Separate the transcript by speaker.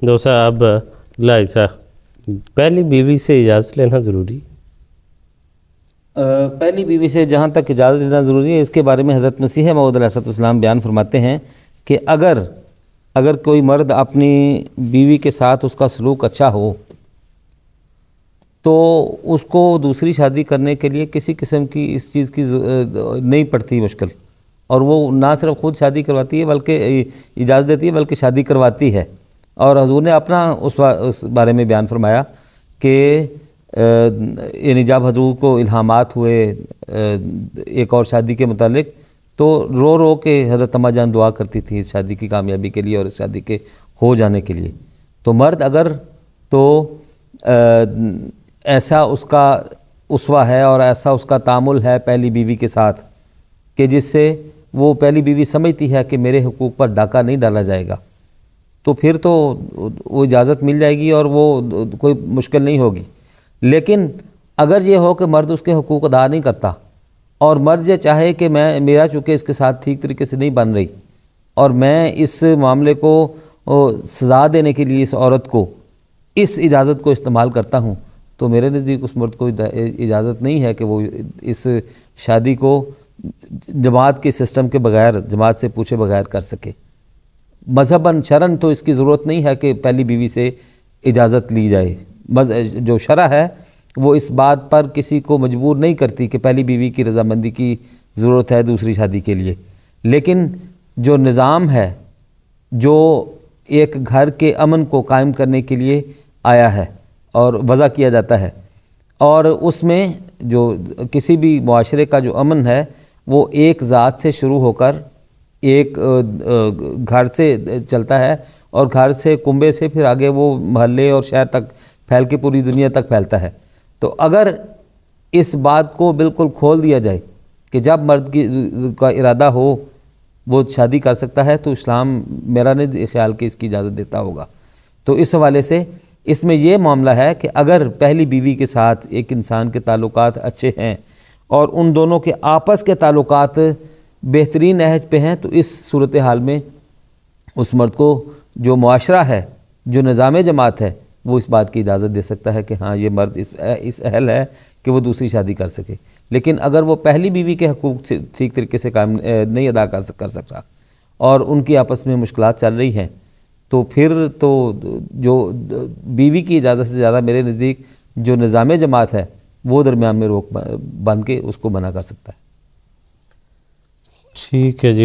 Speaker 1: دو صاحب لائسا پہلی بیوی سے اجازت لینا ضروری؟
Speaker 2: پہلی بیوی سے جہاں تک اجازت لینا ضروری ہے، اس کے بارے میں حضرت مسیح موعود علیہ السلام بیان فرماتے ہیں کہ اگر کوئی مرد اپنی بیوی کے ساتھ اس کا سلوک اچھا ہو تو اس کو دوسری شادی کرنے کے لیے کسی قسم کی اس چیز کی نہیں پڑتی مشکل، اور وہ نہ صرف خود شادی کرواتی ہے بلکہ اجازت دیتی ہے بلکہ شادی کرواتی ہے۔ اور حضور نے اپنا اس بارے میں بیان فرمایا کہ یعنی جب حضور کو الہامات ہوئے ایک اور شادی کے متعلق تو رو رو کے حضرت اماں جان دعا کرتی تھی اس شادی کی کامیابی کے لیے اور اس شادی کے ہو جانے کے لیے۔ تو مرد اگر تو ایسا اس کا اسوہ ہے اور ایسا اس کا تعامل ہے پہلی بیوی کے ساتھ کہ جس سے وہ پہلی بیوی سمجھتی ہے کہ میرے حقوق پر ڈاکہ نہیں ڈالا جائے گا، تو پھر تو وہ اجازت مل جائے گی اور وہ کوئی مشکل نہیں ہوگی۔ لیکن اگر یہ ہو کہ مرد اس کے حقوق ادا نہیں کرتا اور مرد یہ چاہے کہ میرا چونکہ اس کے ساتھ ٹھیک طریقے سے نہیں بن رہی اور میں اس معاملے کو سزا دینے کے لیے اس عورت کو اس اجازت کو استعمال کرتا ہوں، تو میرے نزدیک اس مرد کو اجازت نہیں ہے کہ وہ اس شادی کو جماعت کے سسٹم کے بغیر، جماعت سے پوچھے بغیر کر سکے۔ مذہباً شرعاً تو اس کی ضرورت نہیں ہے کہ پہلی بیوی سے اجازت لی جائے، جو شرع ہے وہ اس بات پر کسی کو مجبور نہیں کرتی کہ پہلی بیوی کی رضامندی کی ضرورت ہے دوسری شادی کے لیے، لیکن جو نظام ہے جو ایک گھر کے امن کو قائم کرنے کے لیے آیا ہے اور وضع کیا جاتا ہے، اور اس میں جو کسی بھی معاشرے کا جو امن ہے وہ ایک ذات سے شروع ہو کر ایک گھر سے چلتا ہے اور گھر سے کنبے سے پھر آگے وہ محلے اور شہر تک پھیل کے پوری دنیا تک پھیلتا ہے۔ تو اگر اس بات کو بالکل کھول دیا جائے کہ جب مرد کا ارادہ ہو وہ شادی کر سکتا ہے، تو اسلام میرا نہیں خیال کہ اس کی اجازت دیتا ہوگا۔ تو اس حوالے سے اس میں یہ معاملہ ہے کہ اگر پہلی بیوی کے ساتھ ایک انسان کے تعلقات اچھے ہیں اور ان دونوں کے آپس کے تعلقات بہترین نہج پہ ہیں، تو اس صورتحال میں اس مرد کو جو معاشرہ ہے، جو نظام جماعت ہے، وہ اس بات کی اجازت دے سکتا ہے کہ ہاں یہ مرد اس اہل ہے کہ وہ دوسری شادی کر سکے۔ لیکن اگر وہ پہلی بیوی کے حقوق سے ٹھیک طریقے سے قائم نہیں ادا کر سکتا اور ان کی آپس میں مشکلات چل رہی ہیں، تو پھر تو جو بیوی کی اجازت سے زیادہ میرے نزدیک جو نظام جماعت ہے وہ درمیان میں روک بن کے اس کو منع کر سکتا ہے۔
Speaker 1: ٹھیک ہے جی۔